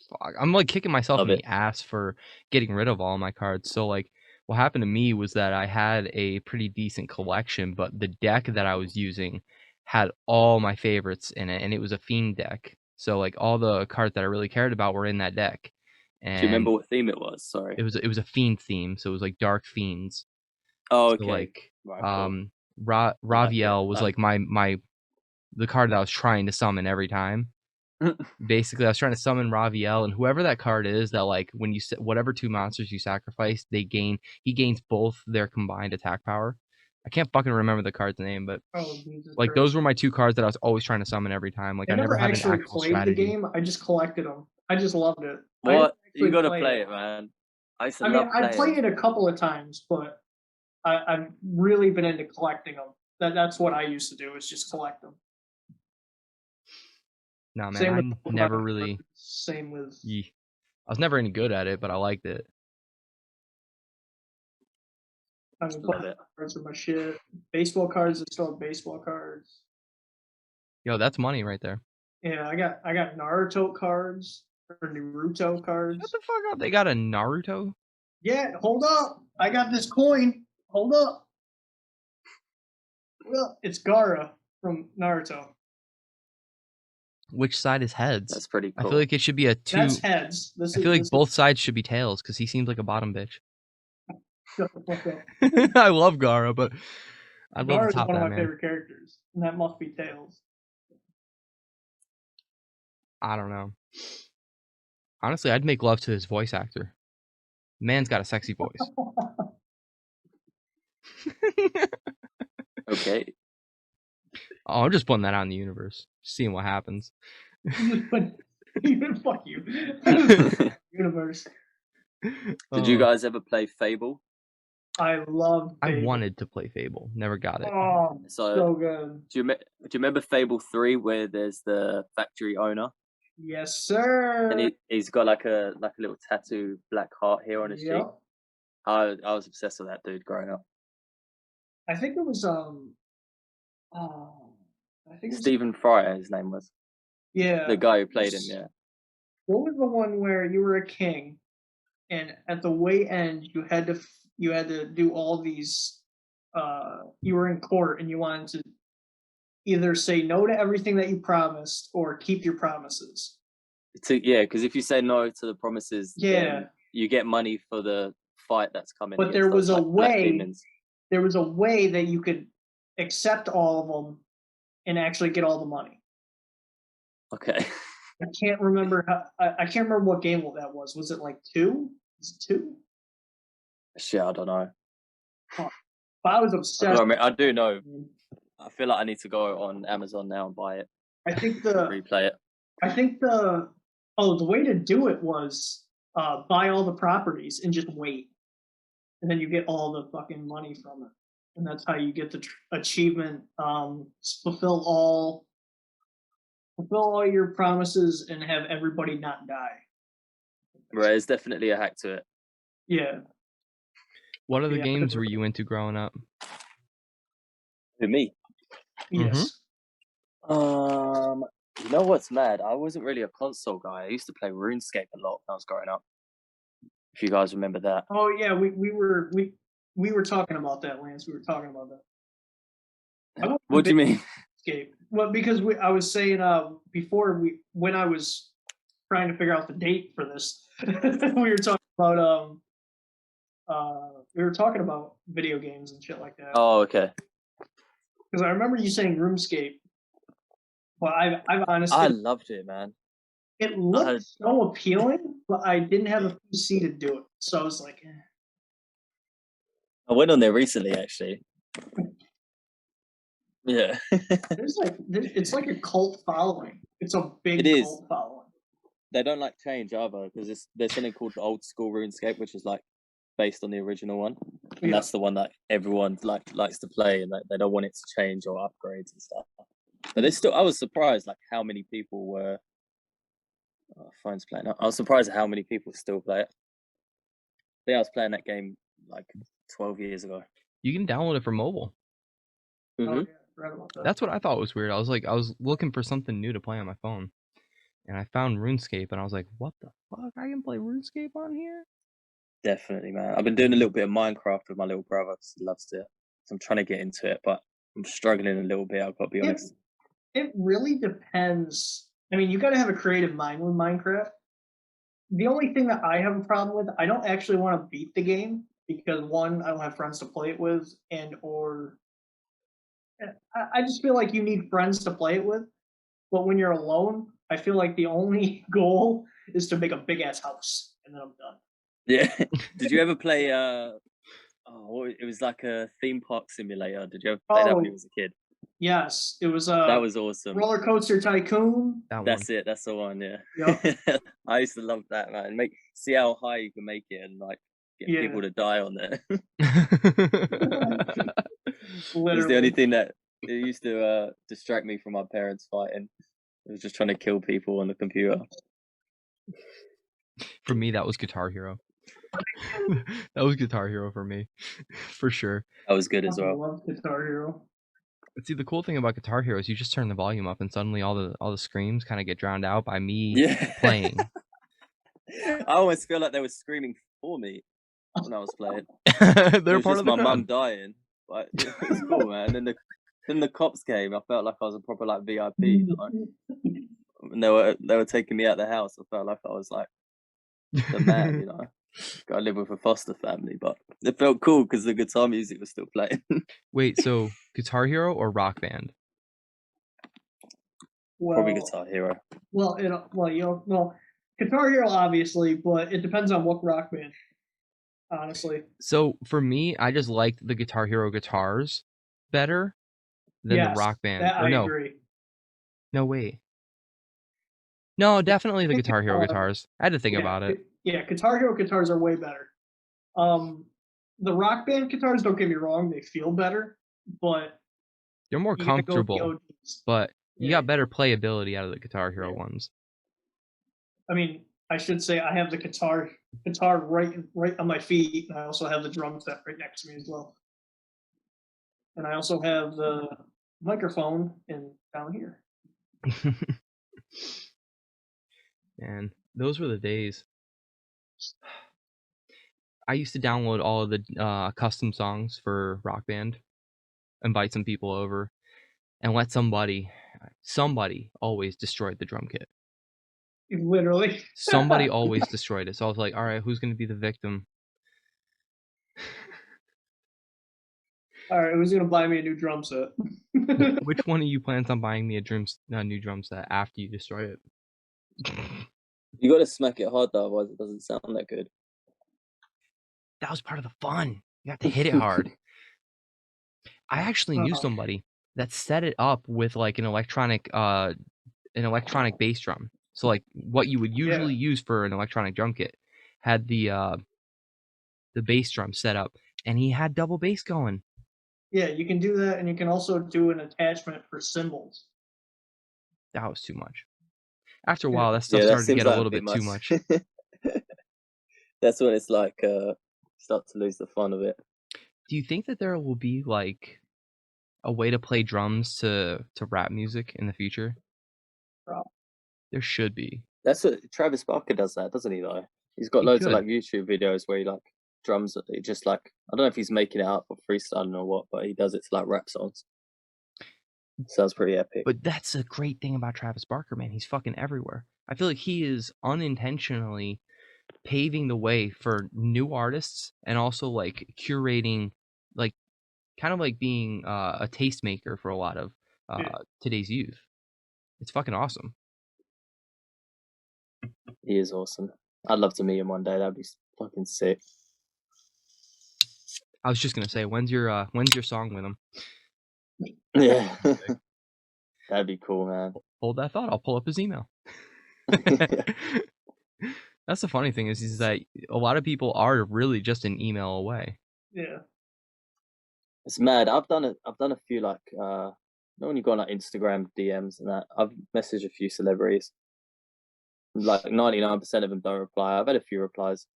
Fuck, I'm like kicking myself Love in it. the ass for getting rid of all my cards. So like what happened to me was that I had a pretty decent collection, but the deck that I was using had all my favorites in it, and it was a Fiend deck. So like all the cards that I really cared about were in that deck. Do you remember And what theme it was? Sorry. it was a Fiend theme, so it was like Dark Fiends. Oh, So okay. like Right, cool. Raviel was like the card that I was trying to summon every time. Basically, I was trying to summon Raviel, and whoever that card is, that like when you whatever two monsters you sacrifice, he gains both their combined attack power. I can't fucking remember the card's name, but Jesus like Christ. those were my two cards that I was always trying to summon every time. Like I I never had an actually actual played strategy. the game. I just collected them. I just loved it. What? You gotta play it, man. I played it a couple of times, but I've really been into collecting them. That's what I used to do, is just collect them. No, man, I never really. Same with. I was never any good at it, but I liked it. I mean, cards are my shit. Baseball cards, I still have baseball cards. Yo, that's money right there. Yeah, I got Naruto cards or Naruto cards. What the fuck up? They got a Naruto? Yeah, hold up. I got this coin. Hold up. Well, it's Gaara from Naruto. Which side is heads? That's pretty cool. I feel like it should be a two. That's heads. I feel like both sides should be tails because he seems like a bottom bitch. Shut the fuck up. I love Gaara, but I'd love to Gaara is top one that of my man. favorite characters, and that must be tails. I don't know. Honestly, I'd make love to his voice actor. Man's got a sexy voice. Okay. Oh, I'm just putting that out in the universe, seeing what happens. Even fuck you. Universe. Did you guys ever play Fable? I loved Fable. I wanted to play Fable, never got it. Oh, so good. Do you remember Fable 3 where there's the factory owner? Yes, sir. And he's got like a little tattoo black heart here on his cheek. I was obsessed with that dude growing up. I think it was Stephen Fry, his name was. Yeah. The guy who played him, yeah. What was the one where you were a king, and at the way end you had to do all these? You were in court and you wanted to either say no to everything that you promised or keep your promises. Because if you say no to the promises, then you get money for the fight that's coming. But there was a way. There was a way that you could accept all of them and actually get all the money. Okay. I can't remember I can't remember what game that was. Was it like 2? Was it 2? Shit, I don't know. Oh, I was obsessed. I do know. I feel like I need to go on Amazon now and buy it. I think replay it. I think the way to do it was buy all the properties and just wait, and then you get all the fucking money from it, and that's how you get the achievement. Fulfill all your promises and have everybody not die. Right, there's definitely a hack to it. Yeah. What other games were you into growing up? Who, me? Yes. You know what's mad? I wasn't really a console guy. I used to play RuneScape a lot when I was growing up. If you guys remember that. Oh yeah, we were talking about that, Lance. We were talking about that. What do you mean? RuneScape. Well, because I was saying before when I was trying to figure out the date for this, we were talking about we were talking about video games and shit like that. Oh, okay. Because I remember you saying RuneScape, but I've I honestly, loved it, man. it I looked had so appealing, but I didn't have a PC to do it, so I was like, I went on there recently, actually. Yeah, it's like a cult following. It's a it big is. cult following. They don't like change either because there's something called the old school RuneScape, which is like based on the original one, and Yeah. that's the one that everyone likes to play, and they don't want it to change or upgrades and stuff. But there's still, I was surprised like how many people were. Oh, phone's playing up. I was surprised at how many people still play it. I think I was playing that game like 12 years ago. You can download it for mobile. Oh, Mhm. yeah, I forgot about that. That's what I thought was weird. I was looking for something new to play on my phone, and I found RuneScape, and I was like, "What the fuck? I can play RuneScape on here?" Definitely, man. I've been doing a little bit of Minecraft with my little brother. He loves it. So I'm trying to get into it, but I'm struggling a little bit. I've got to be It, honest. it really depends. I mean, you got to have a creative mind with Minecraft. The only thing that I have a problem with, I don't actually want to beat the game because one, I don't have friends to play it with, and or I just feel like you need friends to play it with. But when you're alone, I feel like the only goal is to make a big ass house, and then I'm done. Yeah. Did you ever play? It was like a theme park simulator. Did you ever play that when you Oh, was a kid? yes, it was That a was awesome. roller coaster tycoon. That one. That's it. That's the one. Yeah. Yep. I used to love that, man. See how high you can make it and like get Yeah, people to die on there. It was the only literally. thing that it used to distract me from my parents fighting. It was just trying to kill people on the computer. For me, that was Guitar Hero. That was Guitar Hero for me, for sure. That was good I as well. love Guitar Hero. See, the cool thing about Guitar Hero is you just turn the volume up, and suddenly all the screams kind of get drowned out by me Yeah. playing. I always feel like they were screaming for me when I was playing. They're It was part just of the my mum crowd. dying. But it was cool, man. Then the cops came. I felt like I was a proper like VIP. You know? And they were taking me out the house. I felt like I was like the man, you know. I live with a foster family, but it felt cool because the guitar music was still playing. Wait, so Guitar Hero or Rock Band? Probably Well, Guitar Hero. Guitar Hero obviously, but it depends on what rock band. Honestly, So for me, I just liked the Guitar Hero guitars better than the yes, Rock Band. that Or I no, agree. no wait. No, definitely the Guitar Hero Uh, guitars. I had to think yeah, about it. yeah, Guitar Hero guitars are way better. The rock band guitars, don't get me wrong, they feel better, but They're more you gotta go with the comfortable, OGs. but you Yeah, got better playability out of the Guitar Hero yeah. ones. I mean, I should say I have the guitar right on my feet, and I also have the drum set right next to me as well. And I also have the microphone down here. Man, those were the days. I used to download all of the custom songs for Rock Band, invite some people over, and let somebody always destroyed the drum kit. Literally. Somebody always destroyed it. So I was like, all right, who's going to be the victim? All right, who's gonna buy me a new drum set? Which one of you plans on buying me a new drum set after you destroy it? You got to smack it hard though, otherwise it doesn't sound that good. That was part of the fun. You have to hit it hard. I actually knew somebody that set it up with like an electronic bass drum. So like what you would usually use for an electronic drum kit had the bass drum set up, and he had double bass going. Yeah, you can do that, and you can also do an attachment for cymbals. That was too much. After a while, that stuff Yeah, that started to seems get a like little bit bit too much. much. That's when it's like start to lose the fun of it. Do you think that there will be like a way to play drums to rap music in the future? Probably. There should be. That's what Travis Barker does, that doesn't he? Though he's got He loads of could. like YouTube videos where he like drums. It just like I don't know if he's making it up or freestyling or what, but he does it to like rap songs. Sounds pretty epic. But that's a great thing about Travis Barker, man. He's fucking everywhere. I feel like he is unintentionally paving the way for new artists and also like curating, like kind of like being a tastemaker for a lot of today's youth. It's fucking awesome. He is awesome. I'd love to meet him one day. That'd be fucking sick. I was just gonna say, when's your song with him? Yeah. That'd be cool, man. Hold that thought. I'll pull up his email. That's the funny thing is that a lot of people are really just an email away. Yeah. It's mad. I've done a few like when you go on like Instagram DMs and that, I've messaged a few celebrities. Like 99% of them don't reply. I've had a few replies,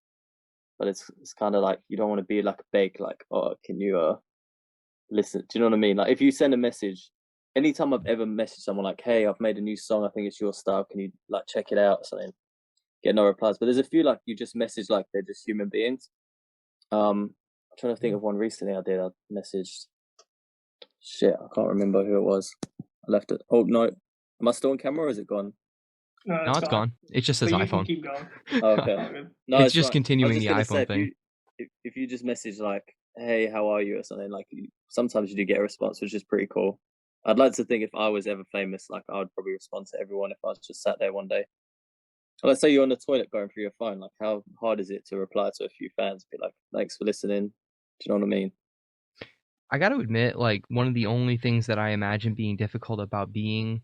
but it's kind of like you don't want to be like a beg, like, oh, can you listen? Do you know what I mean? Like if you send a message, anytime I've ever messaged someone like, hey, I've made a new song, I think it's your style, can you like check it out or something? Get no replies. But there's a few like you just message like they're just human beings. I'm trying to think of one recently I did. I messaged, shit, I can't remember who it was. I left it. Oh no, am I still on camera or is it gone? No, it's gone. It just says But you iPhone. can keep going. Oh, okay. No, it's just right. continuing the gonna say, iPhone thing. If you just message like, hey, how are you or something, like sometimes you do get a response, which is pretty cool. I'd like to think if I was ever famous, like I would probably respond to everyone if I was just sat there one day. Let's say you're on the toilet going through your phone, like how hard is it to reply to a few fans, be like, thanks for listening? Do you know what I mean? I got to admit, like one of the only things that I imagine being difficult about being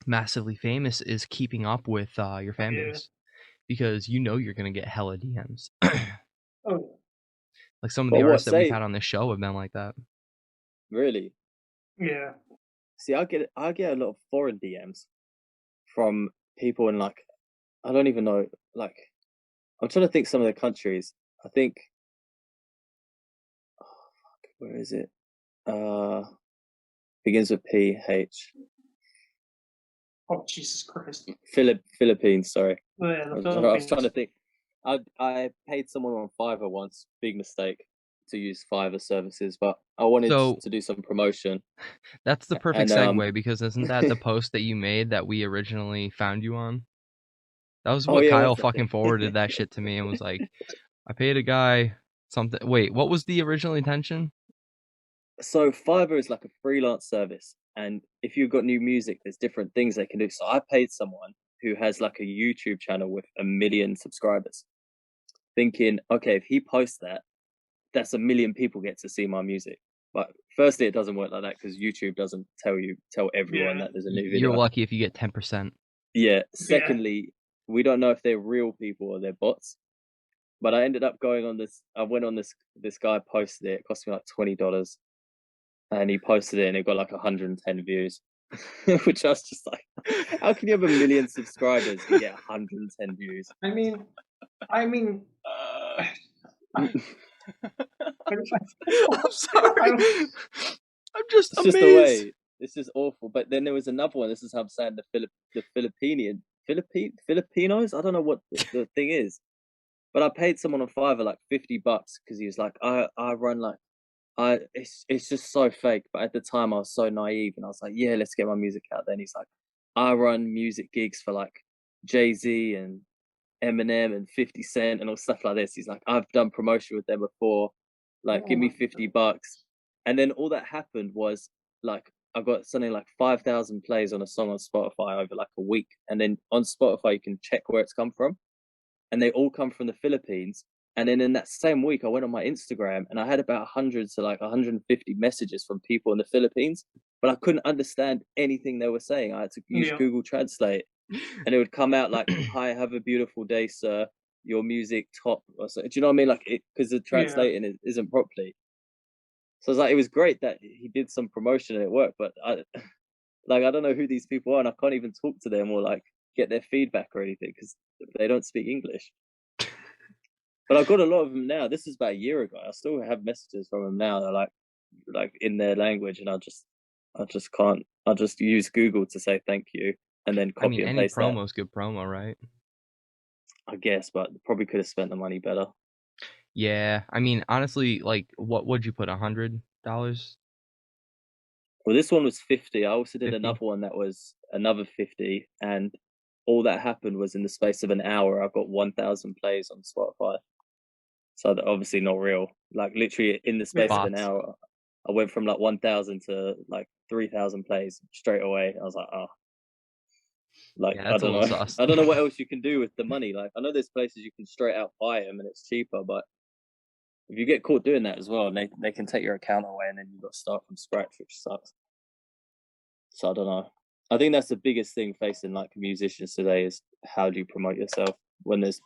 massively famous is keeping up with your fan base, because you know you're gonna get hella DMs. Oh, Like some of Well, the what artists that we've say had on this show have been like that. really? yeah. See, I get a lot of foreign DMs from people in like I don't even know. Like I'm trying to think some of the countries. I think where is it? Begins with PH. Oh, Jesus Christ. Philippines. Sorry, Oh, yeah, I the was trying to Philippines. think. I paid someone on Fiverr once. Big mistake to use Fiverr services, but I wanted So to do some promotion. that's the perfect And segue, because isn't that the post that you made that we originally found you on? That was oh what yeah, Kyle what's that? fucking forwarded that shit to me and was like, I paid a guy something. Wait, what was the original intention? So Fiverr is like a freelance service, and if you've got new music, there's different things they can do. So I paid someone who has like a YouTube channel with 1 million subscribers, thinking, okay, if he posts that, that's 1 million people get to see my music. But firstly, it doesn't work like that because YouTube doesn't tell everyone that there's a new You're video. lucky if you get 10%. Yeah. Secondly, we don't know if they're real people or they're bots. But I ended up going on this. I went on this guy posted it. It cost me like $20, and he posted it, and it got like 110 views, which I was just like, how can you have 1 million subscribers and get 110 views? I mean, I'm sorry. I'm just It's amazed. just the way. It's just awful. But then there was another one. This is how I'm saying the Filipinos. I don't know what the thing is, but I paid someone on Fiverr like $50 because he was like, I run like it's just so fake. But at the time, I was so naive, and I was like, yeah, let's get my music out there. And he's like, I run music gigs for like Jay-Z and Eminem and 50 Cent and all stuff like this. He's like, I've done promotion with them before. Like, give me $50. And then all that happened was like I got something like 5,000 plays on a song on Spotify over like a week. And then on Spotify, you can check where it's come from, and they all come from the Philippines. And then in that same week, I went on my Instagram and I had about 100 to like 150 messages from people in the Philippines, but I couldn't understand anything they were saying. I had to use Google Translate, and it would come out like, "Hi, have a beautiful day, sir. Your music top." Or so. Do you know what I mean? Like, because the translating isn't properly. So it's like it was great that he did some promotion and it worked, but I don't know who these people are, and I can't even talk to them or like get their feedback or anything because they don't speak English. But I've got a lot of them now. This is about a year ago. I still have messages from them now. They're like in their language, and I just can't. I just use Google to say thank you, and then I mean, copy and any paste that. promo is good promo, right? I guess, but probably could have spent the money better. Yeah, I mean, honestly, like, what would you put, $100? Well, this one was 50. I also did 50? another one that was another 50, and all that happened was in the space of an hour, I got 1,000 plays on Spotify. So that obviously not real. Like literally in the space of an Bots. hour, I went from like 1,000 to like 3,000 plays straight away. I was like, oh, like Yeah, I that's a don't little know, sus. I don't know what else you can do with the money. Like I know there's places you can straight out buy them and it's cheaper, but if you get caught doing that as well, they can take your account away and then you've got to start from scratch, which sucks. So I don't know. I think that's the biggest thing facing like musicians today is how do you promote yourself when there's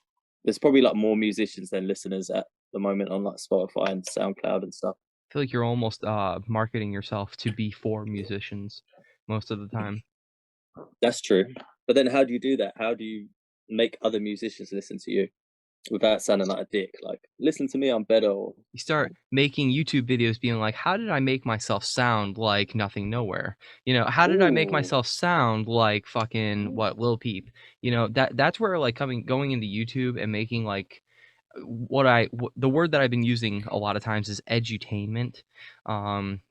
probably like more musicians than listeners at the moment on like Spotify and SoundCloud and stuff. I feel like you're almost marketing yourself to be for musicians most of the time. That's true. But then how do you do that? How do you make other musicians listen to you without sounding like a dick? Like, listen to me, I'm better. Or, You start making YouTube videos being like, how did I make myself sound like Nothing Nowhere? You know, how did I make ooh, myself sound like fucking what Lil Peep? You know, that's where like going into YouTube and making like the word that I've been using a lot of times is edutainment. Um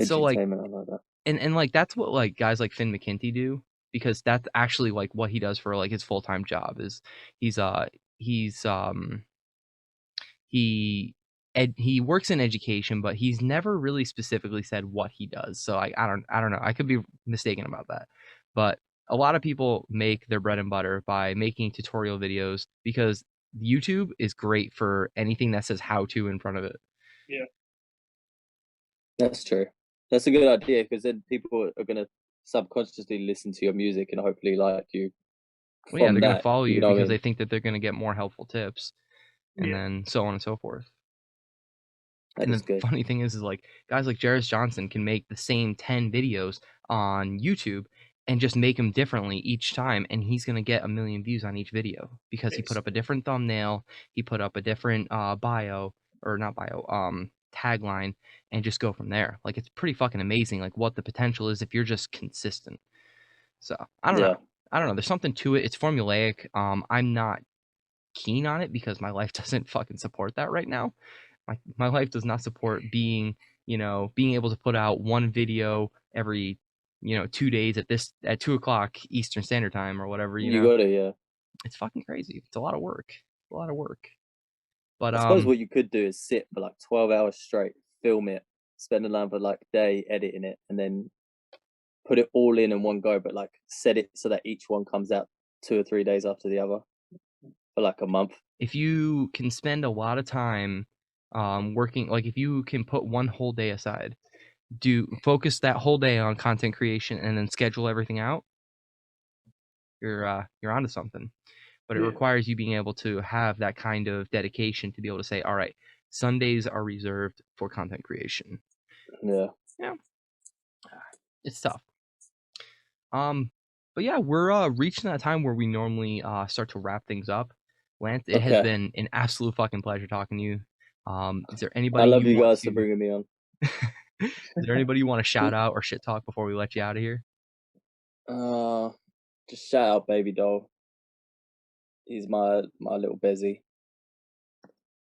so like edutainment, I like that. and like that's what like guys like Finn McKenty do, because that's actually like what he does for like his full-time job is he's he's he works in education, but he's never really specifically said what he does. So I don't know. I could be mistaken about that. But a lot of people make their bread and butter by making tutorial videos because YouTube is great for anything that says how to in front of it. Yeah. That's true. That's a good idea because then people are going to subconsciously listen to your music and hopefully like you Well, yeah, from they're going to that. follow You you know what I because they mean? think that they're going to get more helpful tips, and Yeah. then so on and so forth. That And is the good. funny thing is like guys like Jarvis Johnson can make the same 10 videos on YouTube and just make them differently each time, and he's gonna get 1 million views on each video because he put Yes. up a different thumbnail, he put up a different bio or not bio tagline, and just go from there. Like it's pretty fucking amazing, like what the potential is if you're just consistent. So I don't Yeah. know. I don't know. There's something to it. It's formulaic. I'm not keen on it because my life doesn't fucking support that right now. My life does not support being, you know, being able to put out one video every, you know, 2 days at 2 o'clock Eastern Standard Time or whatever, you You know. got it, yeah. It's fucking crazy. It's a lot of work. A lot of work. But I suppose what you could do is sit for like 12 hours straight, film it, spend another like day editing it, and then put it all in one go, but like set it so that each one comes out 2 or 3 days after the other for like a month. if you can spend a lot of time working, like if you can put one whole day aside, do focus that whole day on content creation and then schedule everything out, you're onto something. But it Yeah. requires you being able to have that kind of dedication to be able to say, all right, Sundays are reserved for content creation. Yeah. Yeah, it's tough. But yeah, we're reaching that time where we normally start to wrap things up. Lance, it has Okay. been an absolute fucking pleasure talking to you. Is there I anybody love you you want guys for to bringing me on. is there anybody you want to shout out or shit talk before we let you out of here? Just shout out Baby Doll. He's my little Bezzy.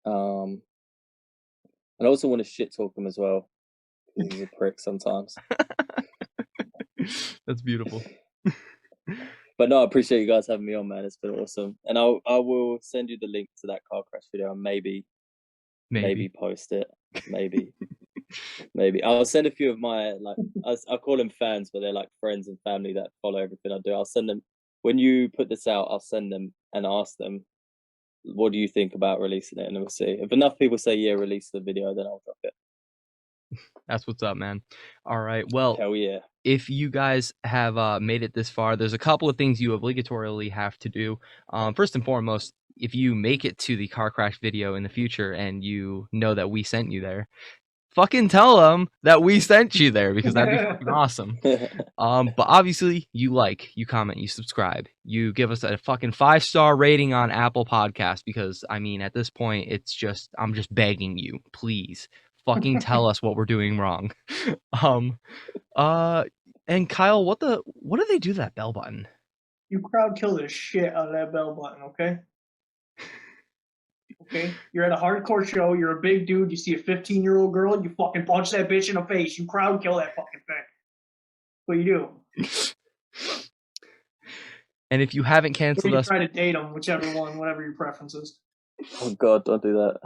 And I also want to shit talk him as well because he's a prick sometimes. That's beautiful. But no, I appreciate you guys having me on, man. It's been awesome, and I will send you the link to that car crash video and maybe post it. Maybe I'll send a few of my like I call them fans, but they're like friends and family that follow everything I do. I'll send them when you put this out. I'll send them and ask them, what do you think about releasing it, and we'll see. If enough people say yeah, release the video, then I'll drop it. That's what's up, man. All right. Well, Hell yeah. if you guys have made it this far, there's a couple of things you obligatorily have to do. First and foremost, if you make it to the car crash video in the future and you know that we sent you there, fucking tell them that we sent you there because that'd be fucking awesome. But obviously, you like, you comment, you subscribe, you give us a fucking 5-star rating on Apple Podcasts because I mean, at this point, it's just I'm just begging you, please, fucking tell us what we're doing wrong. And Kyle, what do they do to that bell button? You crowd kill the shit out of that bell button, okay? Okay? You're at a hardcore show, you're a big dude, you see a 15-year-old girl, you fucking punch that bitch in the face. You crowd kill that fucking thing. What you do? And if you haven't Or canceled you us, try to date them, whichever one, whatever your preference is. Oh God, don't do that.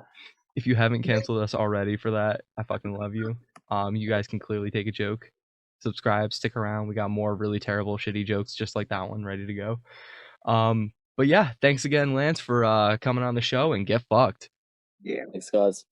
if you haven't canceled us already for that, I fucking love you. You guys can clearly take a joke. Subscribe, stick around. We got more really terrible, shitty jokes just like that one ready to go. But yeah, thanks again, Lance, for coming on the show, and get fucked. Yeah. Thanks, guys.